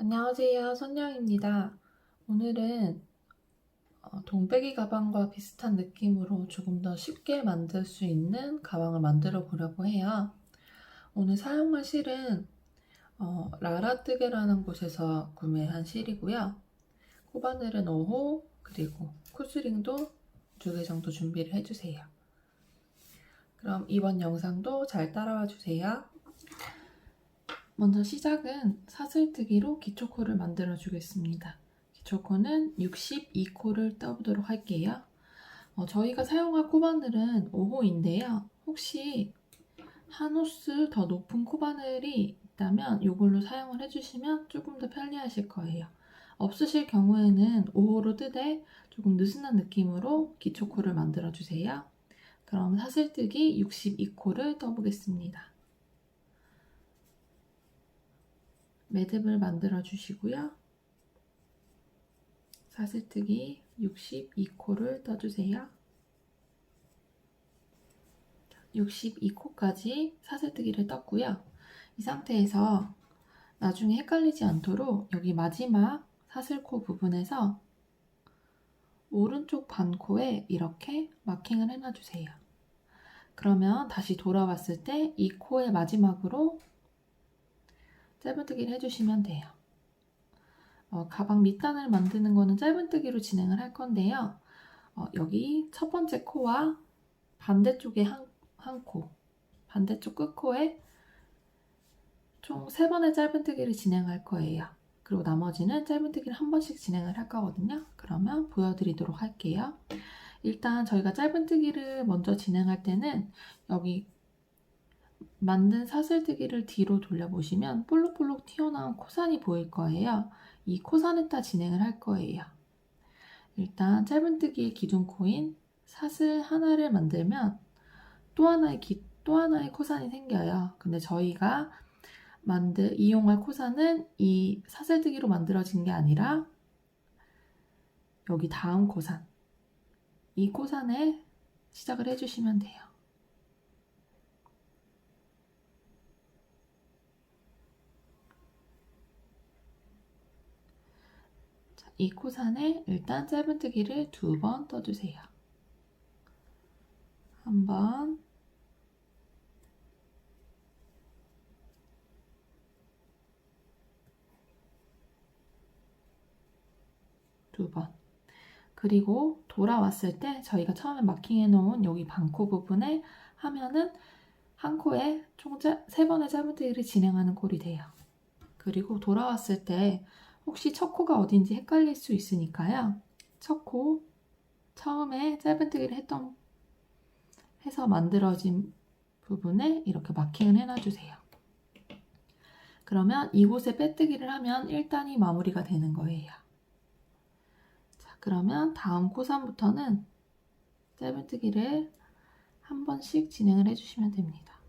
안녕하세요. 선영입니다. 오늘은 동백이 가방과 비슷한 느낌으로 조금 더 쉽게 만들 수 있는 가방을 만들어 보려고 해요. 오늘 사용할 실은 라라뜨게라는 곳에서 구매한 실이고요. 코바늘은 5호 그리고 코스링도 2개 정도 준비를 해주세요. 그럼 이번 영상도 잘 따라와 주세요. 먼저 시작은 사슬뜨기로 기초코를 만들어 주겠습니다. 기초코는 62코를 떠보도록 할게요. 저희가 사용할 코바늘은 5호인데요. 혹시 한 호스 더 높은 코바늘이 있다면 이걸로 사용을 해주시면 조금 더 편리하실 거예요. 없으실 경우에는 5호로 뜨되 조금 느슨한 느낌으로 기초코를 만들어 주세요. 그럼 사슬뜨기 62코를 떠보겠습니다. 매듭을 만들어 주시고요. 사슬뜨기 62코를 떠주세요. 62코까지 사슬뜨기를 떴고요. 이 상태에서 나중에 헷갈리지 않도록 여기 마지막 사슬코 부분에서 오른쪽 반코에 이렇게 마킹을 해놔주세요. 그러면 다시 돌아왔을 때 이 코의 마지막으로 짧은뜨기를 해주시면 돼요. 가방 밑단을 만드는 거는 짧은뜨기로 진행을 할 건데요. 여기 첫 번째 코와 반대쪽에 한 코, 반대쪽 끝코에 총 3번의 짧은뜨기를 진행할 거예요. 그리고 나머지는 짧은뜨기를 한 번씩 진행을 할 거거든요. 그러면 보여드리도록 할게요. 일단 저희가 짧은뜨기를 먼저 진행할 때는 여기 만든 사슬뜨기를 뒤로 돌려보시면 볼록볼록 튀어나온 코산이 보일 거예요. 이 코산에다 진행을 할 거예요. 일단 짧은뜨기의 기둥코인 사슬 하나를 만들면 또 하나의 코산이 생겨요. 근데 저희가 이용할 코산은 이 사슬뜨기로 만들어진 게 아니라 여기 다음 코산, 이 코산에 시작을 해주시면 돼요. 자, 이 코산에 일단 짧은뜨기를 2번 떠주세요. 한 번, 두 번. 그리고 돌아왔을 때 저희가 처음에 마킹해 놓은 여기 반코 부분에 하면은 한 코에 총 3번의 짧은뜨기를 진행하는 꼴이 돼요. 그리고 돌아왔을 때 혹시 첫 코가 어딘지 헷갈릴 수 있으니까요. 첫 코, 처음에 짧은뜨기를 해서 만들어진 부분에 이렇게 마킹을 해놔주세요. 그러면 이곳에 빼뜨기를 하면 1단이 마무리가 되는 거예요. 자, 그러면 다음 코산부터는 짧은뜨기를 한 번씩 진행을 해주시면 됩니다.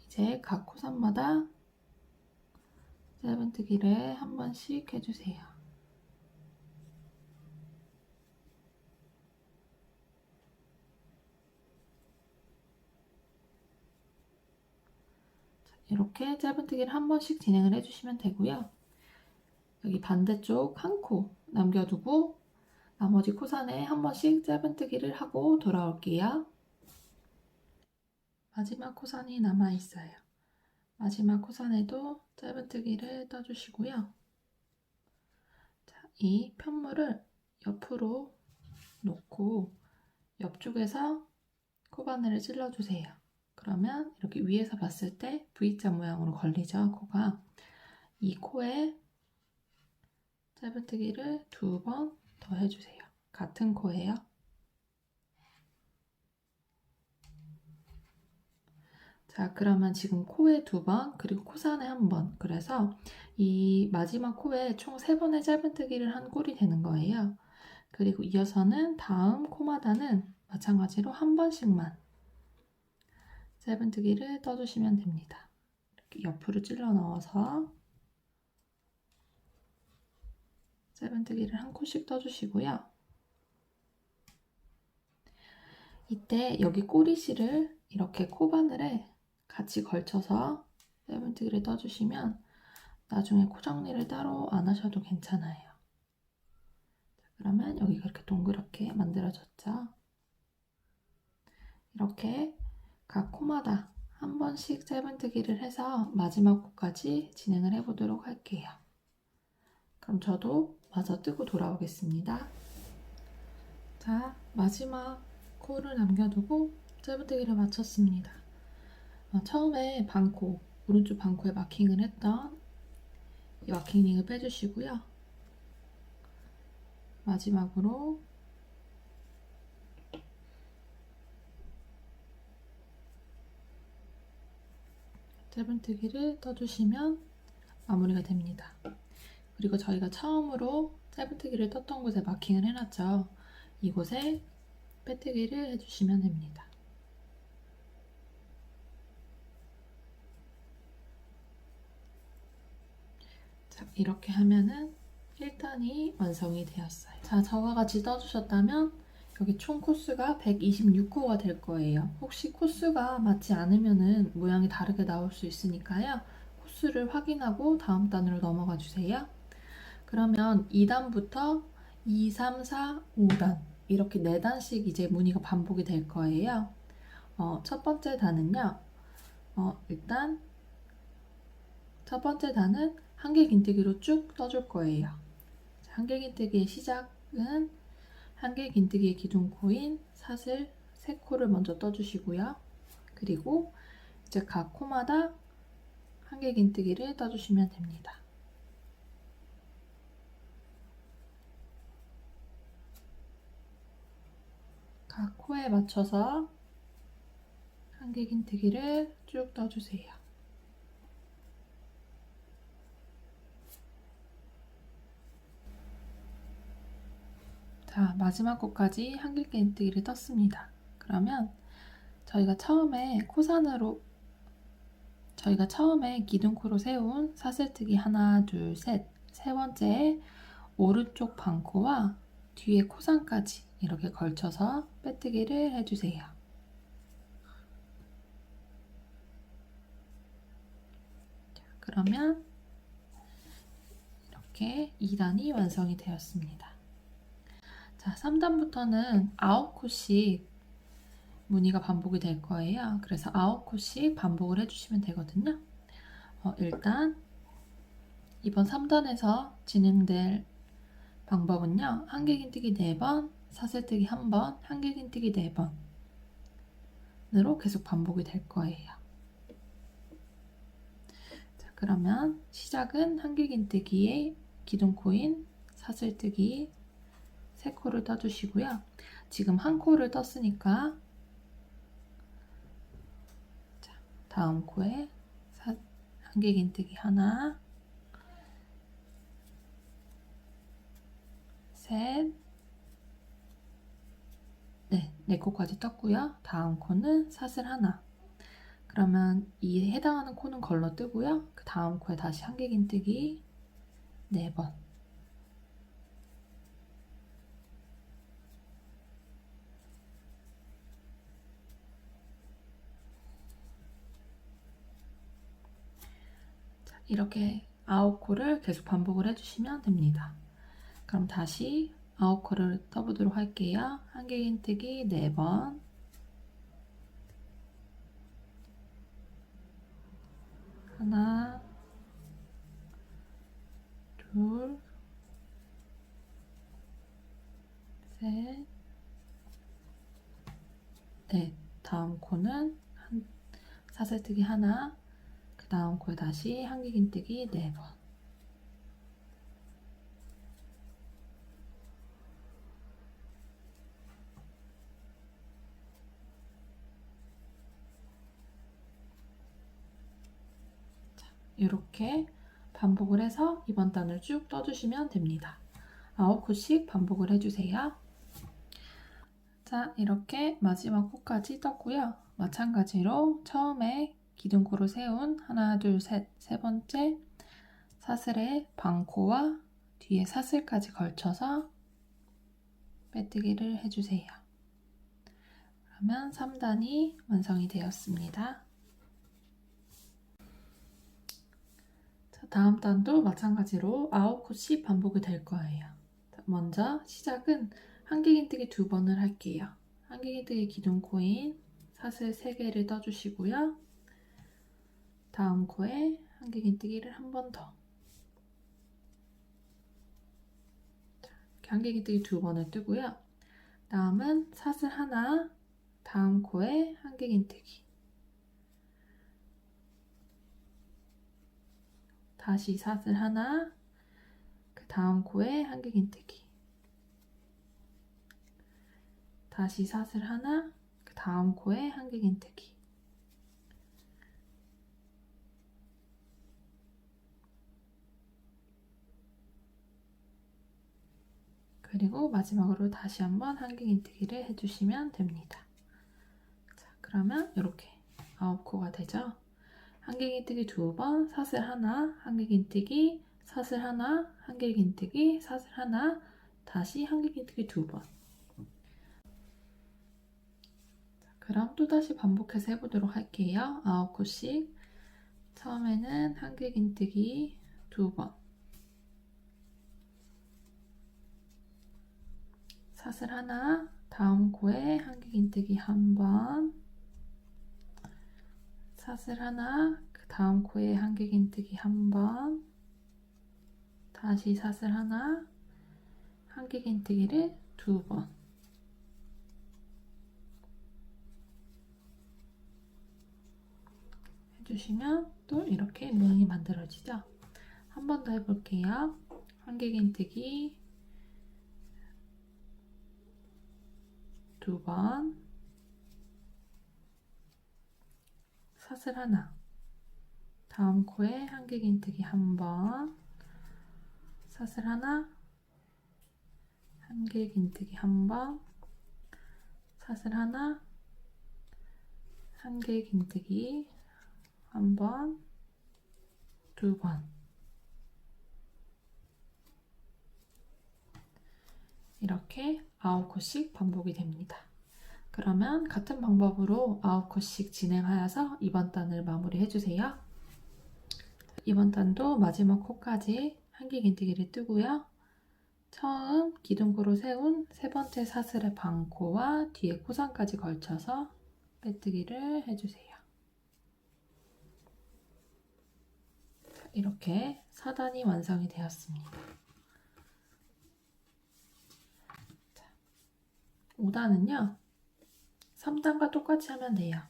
이제 각 코산마다 짧은뜨기를 한 번씩 해주세요. 이렇게 짧은뜨기를 한 번씩 진행을 해주시면 되고요. 여기 반대쪽 한 코 남겨두고 나머지 코산에 한 번씩 짧은뜨기를 하고 돌아올게요. 마지막 코산이 남아있어요. 마지막 코산에도 짧은뜨기를 떠주시고요. 자, 이 편물을 옆으로 놓고 옆쪽에서 코바늘을 찔러주세요. 그러면 이렇게 위에서 봤을 때 V자 모양으로 걸리죠, 코가. 이 코에 짧은뜨기를 2번 더 해주세요. 같은 코예요. 자, 그러면 지금 코에 2번, 그리고 코산에 1번. 그래서 이 마지막 코에 총 3번의 짧은뜨기를 한 꼴이 되는 거예요. 그리고 이어서는 다음 코마다는 마찬가지로 한 번씩만 짧은뜨기를 떠주시면 됩니다. 이렇게 옆으로 찔러 넣어서 짧은뜨기를 한 코씩 떠주시고요. 이때 여기 꼬리실을 이렇게 코바늘에 같이 걸쳐서 짧은뜨기를 떠주시면 나중에 코 정리를 따로 안 하셔도 괜찮아요. 자, 그러면 여기가 이렇게 동그랗게 만들어졌죠? 이렇게 각 코마다 한 번씩 짧은뜨기를 해서 마지막 코까지 진행을 해보도록 할게요. 그럼 저도 마저 뜨고 돌아오겠습니다. 자, 마지막 코를 남겨두고 짧은뜨기를 마쳤습니다. 처음에 반코, 오른쪽 반코에 마킹을 했던 이 마킹링을 빼주시고요. 마지막으로 짧은뜨기를 떠주시면 마무리가 됩니다. 그리고 저희가 처음으로 짧은뜨기를 떴던 곳에 마킹을 해놨죠. 이곳에 빼뜨기를 해주시면 됩니다. 자, 이렇게 하면은 1단이 완성이 되었어요. 자, 저와 같이 떠주셨다면 여기 총 코수가 126코가 될 거예요. 혹시 코수가 맞지 않으면은 모양이 다르게 나올 수 있으니까요. 코수를 확인하고 다음 단으로 넘어가 주세요. 그러면 2단부터 2, 3, 4, 5단 이렇게 4단씩 이제 무늬가 반복이 될 거예요. 첫 번째 단은요. 일단 첫 번째 단은 한길긴뜨기로 쭉 떠줄 거예요. 한길긴뜨기의 시작은 한길긴뜨기의 기둥코인 사슬 3코를 먼저 떠주시고요. 그리고 이제 각 코마다 한길긴뜨기를 떠주시면 됩니다. 각 코에 맞춰서 한길긴뜨기를 쭉 떠주세요. 자, 마지막 코까지 한길긴뜨기를 떴습니다. 그러면 저희가 처음에 기둥코로 세운 사슬뜨기 하나, 둘, 셋, 세 번째에 오른쪽 반코와 뒤에 코상까지 이렇게 걸쳐서 빼뜨기를 해주세요. 자, 그러면 이렇게 2단이 완성이 되었습니다. 자, 3단부터는 9코씩 무늬가 반복이 될 거예요. 그래서 9코씩 반복을 해주시면 되거든요. 일단 이번 3단에서 진행될 방법은요. 한길긴뜨기 4번, 사슬뜨기 1번, 한길긴뜨기 4번으로 계속 반복이 될 거예요. 자, 그러면 시작은 한길긴뜨기의 기둥코인 사슬뜨기 3코를 떠주시고요. 지금 한 코를 떴으니까 자, 다음 코에 한길긴뜨기 하나, 셋, 네, 4코까지 떴고요. 다음 코는 사슬 하나. 그러면 이 해당하는 코는 걸러뜨고요. 그 다음 코에 다시 한길긴뜨기 4번. 자, 이렇게 9코를 계속 반복을 해주시면 됩니다. 그럼 다시 9코를 떠보도록 할게요. 한길긴뜨기 4번. 하나, 둘, 셋, 넷. 다음 코는 사슬뜨기 하나, 그 다음 코에 다시 한길긴뜨기 4번. 이렇게 반복을 해서 이번 단을 쭉 떠주시면 됩니다. 9코씩 반복을 해주세요. 자, 이렇게 마지막 코까지 떴고요. 마찬가지로 처음에 기둥코로 세운 하나, 둘, 셋, 세 번째 사슬의 반코와 뒤에 사슬까지 걸쳐서 빼뜨기를 해주세요. 그러면 3단이 완성이 되었습니다. 다음 단도 마찬가지로 9코씩 반복이 될 거예요. 먼저 시작은 한길긴뜨기 2번을 할게요. 한길긴뜨기 기둥 코인 사슬 3개를 떠주시고요. 다음 코에 한길긴뜨기를 한 번 더. 한길긴뜨기 2번을 뜨고요. 다음은 사슬 하나, 다음 코에 한길긴뜨기. 다시 사슬 하나, 그 다음 코에 한길긴뜨기. 다시 사슬 하나, 그 다음 코에 한길긴뜨기. 그리고 마지막으로 다시 한번 한길긴뜨기를 해주시면 됩니다. 자, 그러면 이렇게 9코가 되죠. 한길긴뜨기 2번, 사슬 하나, 한길긴뜨기, 사슬 하나, 한길긴뜨기, 사슬 하나, 다시 한길긴뜨기 2번. 그럼 또다시 반복해서 해보도록 할게요. 9코씩. 처음에는 한길긴뜨기 2번, 사슬 하나, 다음 코에 한길긴뜨기 1번, 사슬 하나, 그 다음 코에 한길긴뜨기 1번, 다시 사슬 하나, 한길긴뜨기를 2번. 해주시면 또 이렇게 모양이 만들어지죠. 한 번 더 해볼게요. 한길긴뜨기 2번, 사슬 하나, 다음 코에 한길긴뜨기 1번, 사슬 하나, 한길긴뜨기 1번, 사슬 하나, 한길긴뜨기 1번, 2번. 이렇게 9코씩 반복이 됩니다. 그러면 같은 방법으로 9코씩 진행하여서 이번 단을 마무리해주세요. 이번 단도 마지막 코까지 한길긴뜨기를 뜨고요. 처음 기둥코로 세운 세 번째 사슬의 반코와 뒤에 코상까지 걸쳐서 빼뜨기를 해주세요. 이렇게 4단이 완성이 되었습니다. 5단은요. 3단과 똑같이 하면 돼요.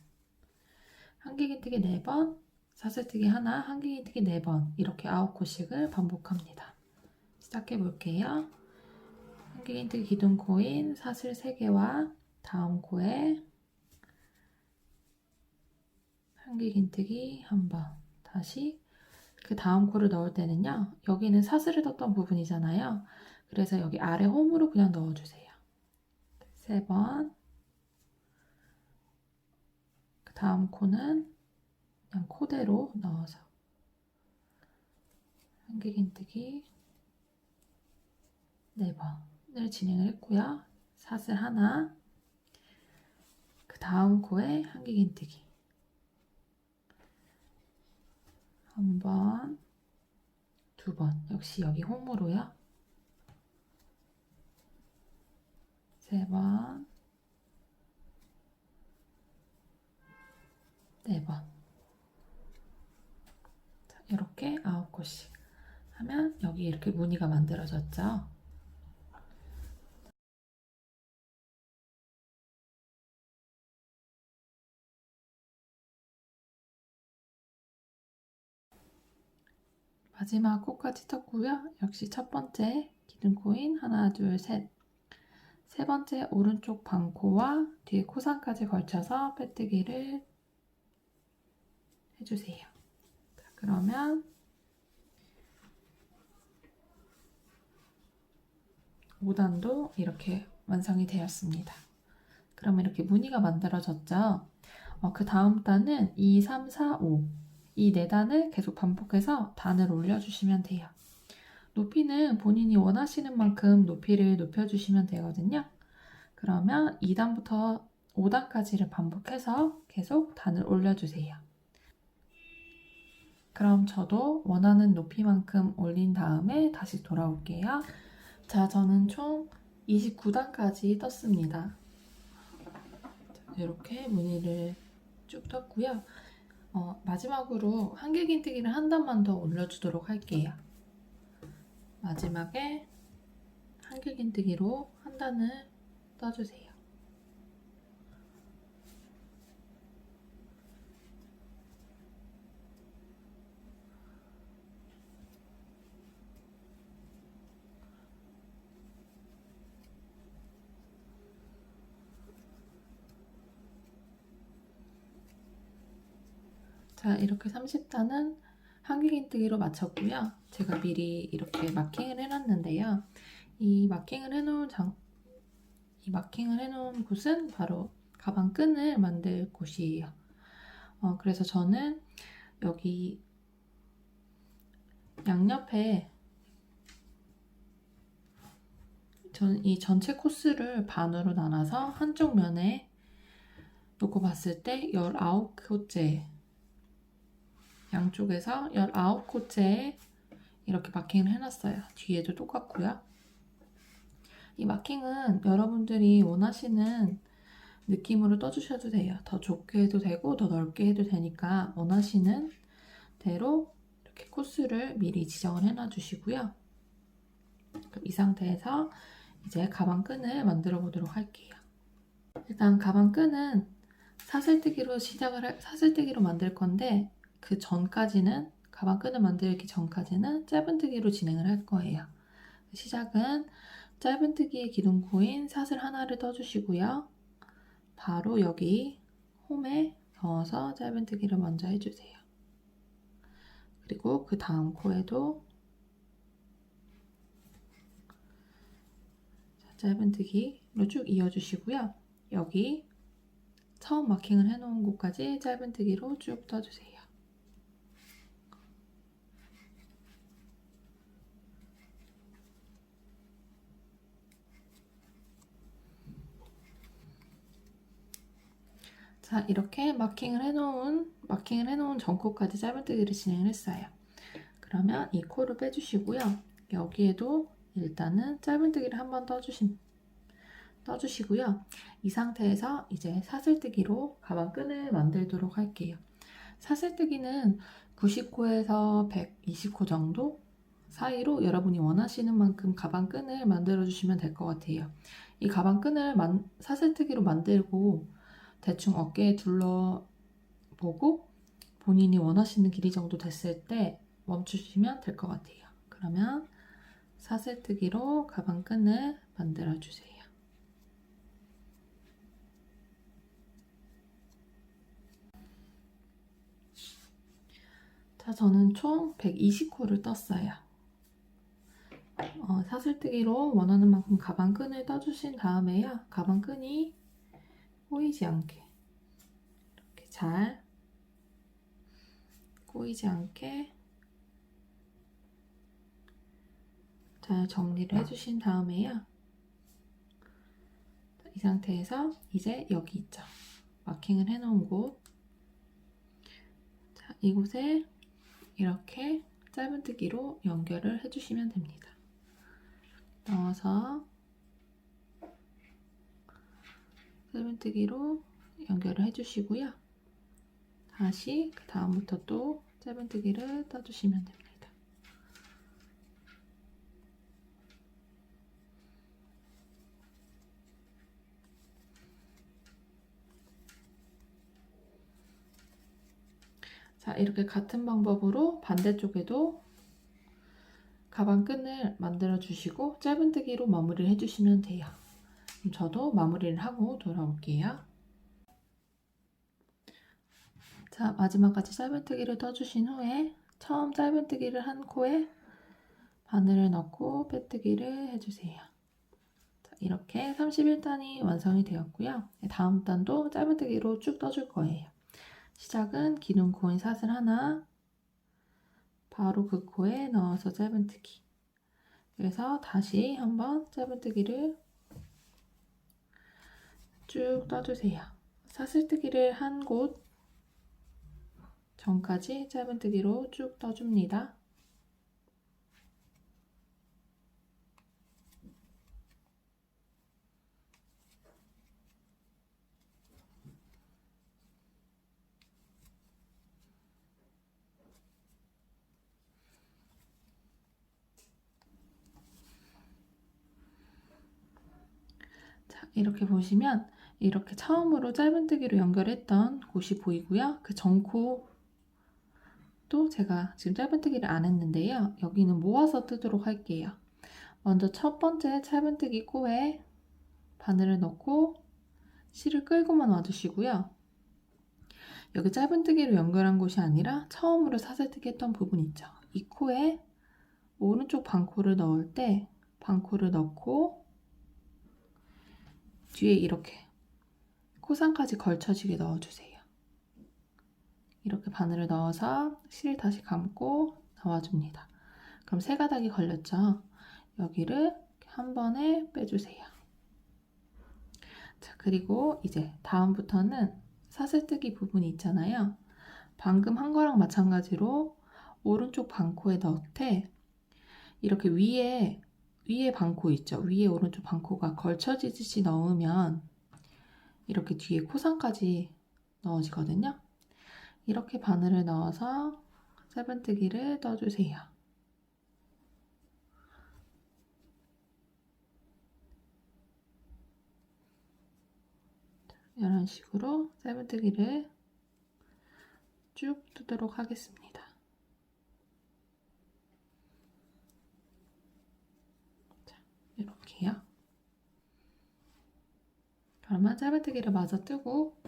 한길긴뜨기 4번, 사슬뜨기 하나, 한길긴뜨기 4번 이렇게 9코씩을 반복합니다. 시작해 볼게요. 한길긴뜨기 기둥 코인 사슬 3개와 다음 코에 한길긴뜨기 1번, 다시 그 다음 코를 넣을 때는요. 여기는 사슬을 떴던 부분이잖아요. 그래서 여기 아래 홈으로 그냥 넣어주세요. 3번, 그 다음 코는 그냥 코대로 넣어서 한길긴뜨기 4번을 진행을 했고요. 사슬 하나, 그 다음 코에 한길긴뜨기 1번, 2번 역시 여기 홈으로요. 3번, 4번. 자, 이렇게 9코씩 하면 여기 이렇게 무늬가 만들어졌죠. 마지막 코까지 떴고요. 역시 첫 번째 기둥 코인 하나, 둘, 셋. 세 번째 오른쪽 반코와 뒤에 코상까지 걸쳐서 빼뜨기를 해주세요. 자, 그러면 5단도 이렇게 완성이 되었습니다. 그러면 이렇게 무늬가 만들어졌죠. 그 다음 단은 2, 3, 4, 5 이 4단을 계속 반복해서 단을 올려주시면 돼요. 높이는 본인이 원하시는 만큼 높이를 높여주시면 되거든요. 그러면 2단부터 5단까지를 반복해서 계속 단을 올려주세요. 그럼 저도 원하는 높이만큼 올린 다음에 다시 돌아올게요. 자, 저는 총 29단까지 떴습니다. 이렇게 무늬를 쭉 떴고요. 마지막으로 한길긴뜨기를 한 단만 더 올려주도록 할게요. 마지막에 한길긴뜨기로 한 단을 떠주세요. 자, 이렇게 30단은 한길긴뜨기로 마쳤고요. 제가 미리 이렇게 마킹을 해놨는데요. 이 마킹을 해놓은 곳은 바로 가방 끈을 만들 곳이에요. 그래서 저는 여기 양옆에 이 전체 코스를 반으로 나눠서 한쪽 면에 놓고 봤을 때 19코째, 양쪽에서 19코째에 이렇게 마킹을 해놨어요. 뒤에도 똑같고요. 이 마킹은 여러분들이 원하시는 느낌으로 떠주셔도 돼요. 더 좁게 해도 되고 더 넓게 해도 되니까 원하시는 대로 이렇게 코스를 미리 지정을 해놔 주시고요. 이 상태에서 이제 가방 끈을 만들어 보도록 할게요. 일단 가방 끈은 사슬뜨기로 만들 건데 그 전까지는 가방 끈을 만들기 전까지는 짧은뜨기로 진행을 할 거예요. 시작은 짧은뜨기의 기둥코인 사슬 하나를 떠주시고요. 바로 여기 홈에 넣어서 짧은뜨기를 먼저 해주세요. 그리고 그 다음 코에도 짧은뜨기로 쭉 이어주시고요. 여기 처음 마킹을 해놓은 곳까지 짧은뜨기로 쭉 떠주세요. 자, 이렇게 마킹을 해놓은 전 코까지 짧은뜨기를 진행을 했어요. 그러면 이 코를 빼주시고요. 여기에도 일단은 짧은뜨기를 한번 떠주시고요. 이 상태에서 이제 사슬뜨기로 가방 끈을 만들도록 할게요. 사슬뜨기는 90코에서 120코 정도 사이로 여러분이 원하시는 만큼 가방 끈을 만들어 주시면 될 것 같아요. 이 가방 끈을 사슬뜨기로 만들고 대충 어깨에 둘러보고 본인이 원하시는 길이 정도 됐을 때 멈추시면 될 것 같아요. 그러면 사슬뜨기로 가방 끈을 만들어 주세요. 자, 저는 총 120코를 떴어요. 사슬뜨기로 원하는 만큼 가방 끈을 떠주신 다음에요. 가방 끈이 꼬이지 않게 이렇게 잘 꼬이지 않게 잘 정리를 해주신 다음에요. 이 상태에서 이제 여기 있죠. 마킹을 해놓은 곳. 자, 이곳에 이렇게 짧은뜨기로 연결을 해주시면 됩니다. 넣어서 짧은뜨기로 연결을 해주시고요. 다시 그 다음부터 또 짧은뜨기를 떠주시면 됩니다. 자, 이렇게 같은 방법으로 반대쪽에도 가방 끈을 만들어 주시고 짧은뜨기로 마무리를 해주시면 돼요. 그럼 저도 마무리를 하고 돌아올게요. 자, 마지막까지 짧은뜨기를 떠주신 후에 처음 짧은뜨기를 한 코에 바늘을 넣고 빼뜨기를 해주세요. 자, 이렇게 31단이 완성이 되었고요. 다음 단도 짧은뜨기로 쭉 떠줄 거예요. 시작은 기둥코인 사슬 하나, 바로 그 코에 넣어서 짧은뜨기. 그래서 다시 한번 짧은뜨기를 쭉 떠주세요. 사슬뜨기를 한 곳 전까지 짧은뜨기로 쭉 떠줍니다. 자, 이렇게 보시면 이렇게 처음으로 짧은뜨기로 연결했던 곳이 보이고요. 그 전코도 제가 지금 짧은뜨기를 안 했는데요. 여기는 모아서 뜨도록 할게요. 먼저 첫 번째 짧은뜨기 코에 바늘을 넣고 실을 끌고만 와주시고요. 여기 짧은뜨기로 연결한 곳이 아니라 처음으로 사슬뜨기 했던 부분 있죠. 이 코에 오른쪽 반코를 넣을 때 반코를 넣고 뒤에 이렇게 코상까지 걸쳐지게 넣어주세요. 이렇게 바늘을 넣어서 실 다시 감고 나와줍니다. 그럼 세 가닥이 걸렸죠? 여기를 한 번에 빼주세요. 자, 그리고 이제 다음부터는 사슬뜨기 부분이 있잖아요. 방금 한 거랑 마찬가지로 오른쪽 반코에 넣되 이렇게 위에 반코 있죠? 위에 오른쪽 반코가 걸쳐지듯이 넣으면 이렇게 뒤에 코상까지 넣어지거든요. 이렇게 바늘을 넣어서 짧은뜨기를 떠주세요. 이런 식으로 짧은뜨기를 쭉 뜨도록 하겠습니다. 자, 이렇게요. 그러면 짧은뜨기를 마저 뜨고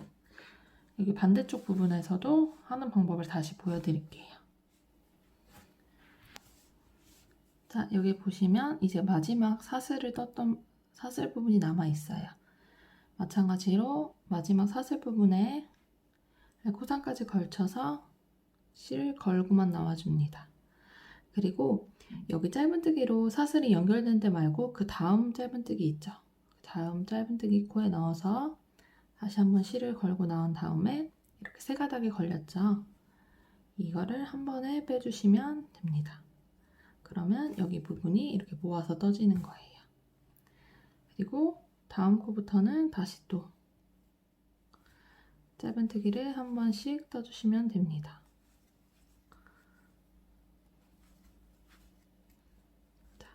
여기 반대쪽 부분에서도 하는 방법을 다시 보여드릴게요. 자, 여기 보시면 이제 마지막 사슬을 떴던 사슬 부분이 남아 있어요. 마찬가지로 마지막 사슬 부분에 코상까지 걸쳐서 실 걸고만 나와줍니다. 그리고 여기 짧은뜨기로 사슬이 연결된 데 말고 그 다음 짧은뜨기 있죠. 그 다음 짧은뜨기 코에 넣어서 다시 한번 실을 걸고 나온 다음에 이렇게 세 가닥이 걸렸죠. 이거를 한 번에 빼주시면 됩니다. 그러면 여기 부분이 이렇게 모아서 떠지는 거예요. 그리고 다음 코부터는 다시 또 짧은뜨기를 한 번씩 떠주시면 됩니다. 자,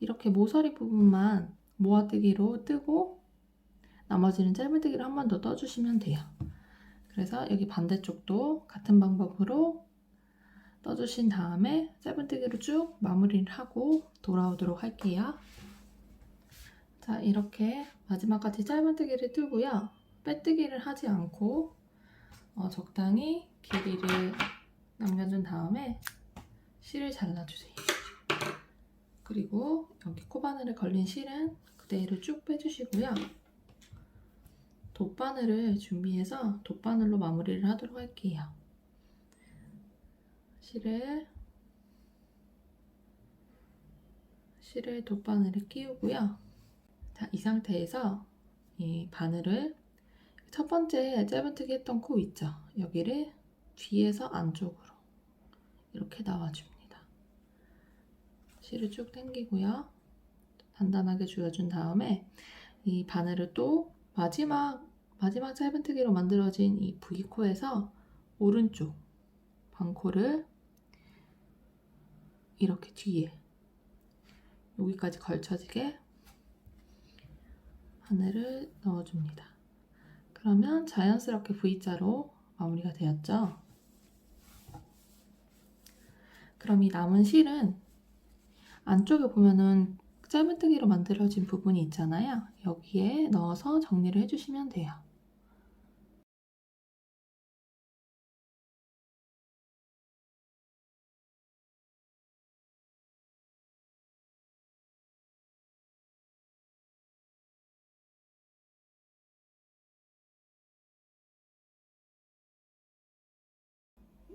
이렇게 모서리 부분만 모아뜨기로 뜨고 나머지는 짧은뜨기를 한 번 더 떠주시면 돼요. 그래서 여기 반대쪽도 같은 방법으로 떠주신 다음에 짧은뜨기로 쭉 마무리를 하고 돌아오도록 할게요. 자, 이렇게 마지막까지 짧은뜨기를 뜨고요. 빼뜨기를 하지 않고 적당히 길이를 남겨준 다음에 실을 잘라주세요. 그리고 여기 코바늘에 걸린 실은 그대로 쭉 빼주시고요. 돗바늘을 준비해서 돗바늘로 마무리를 하도록 할게요. 실을 돗바늘에 끼우고요. 자, 이 상태에서 이 바늘을 첫 번째 짧은뜨기 했던 코 있죠? 여기를 뒤에서 안쪽으로 이렇게 나와줍니다. 실을 쭉 당기고요. 단단하게 조여준 다음에 이 바늘을 또 마지막 짧은뜨기로 만들어진 이 V코에서 오른쪽 반코를 이렇게 뒤에 여기까지 걸쳐지게 바늘을 넣어줍니다. 그러면 자연스럽게 V자로 마무리가 되었죠. 그럼 이 남은 실은 안쪽에 보면은 짧은뜨기로 만들어진 부분이 있잖아요. 여기에 넣어서 정리를 해주시면 돼요.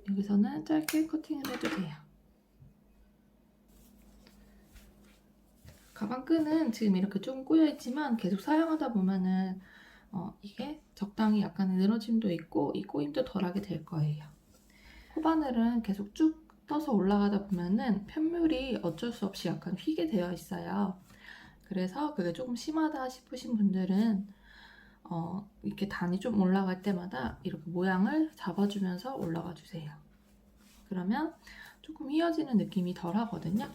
여기서는 짧게 커팅을 해주세요. 가방 끈은 지금 이렇게 조금 꼬여있지만 계속 사용하다 보면은 이게 적당히 약간의 늘어짐도 있고 이 꼬임도 덜하게 될 거예요. 코바늘은 계속 쭉 떠서 올라가다 보면은 편물이 어쩔 수 없이 약간 휘게 되어 있어요. 그래서 그게 조금 심하다 싶으신 분들은 이렇게 단이 좀 올라갈 때마다 이렇게 모양을 잡아주면서 올라가 주세요. 그러면 조금 휘어지는 느낌이 덜 하거든요.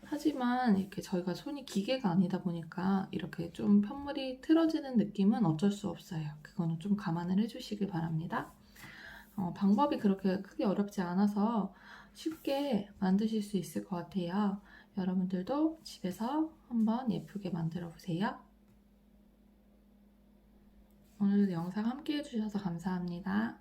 하지만 이렇게 저희가 손이 기계가 아니다 보니까 이렇게 좀 편물이 틀어지는 느낌은 어쩔 수 없어요. 그거는 좀 감안을 해주시길 바랍니다. 방법이 그렇게 크게 어렵지 않아서 쉽게 만드실 수 있을 것 같아요. 여러분들도 집에서 한번 예쁘게 만들어 보세요. 오늘도 영상 함께 해주셔서 감사합니다.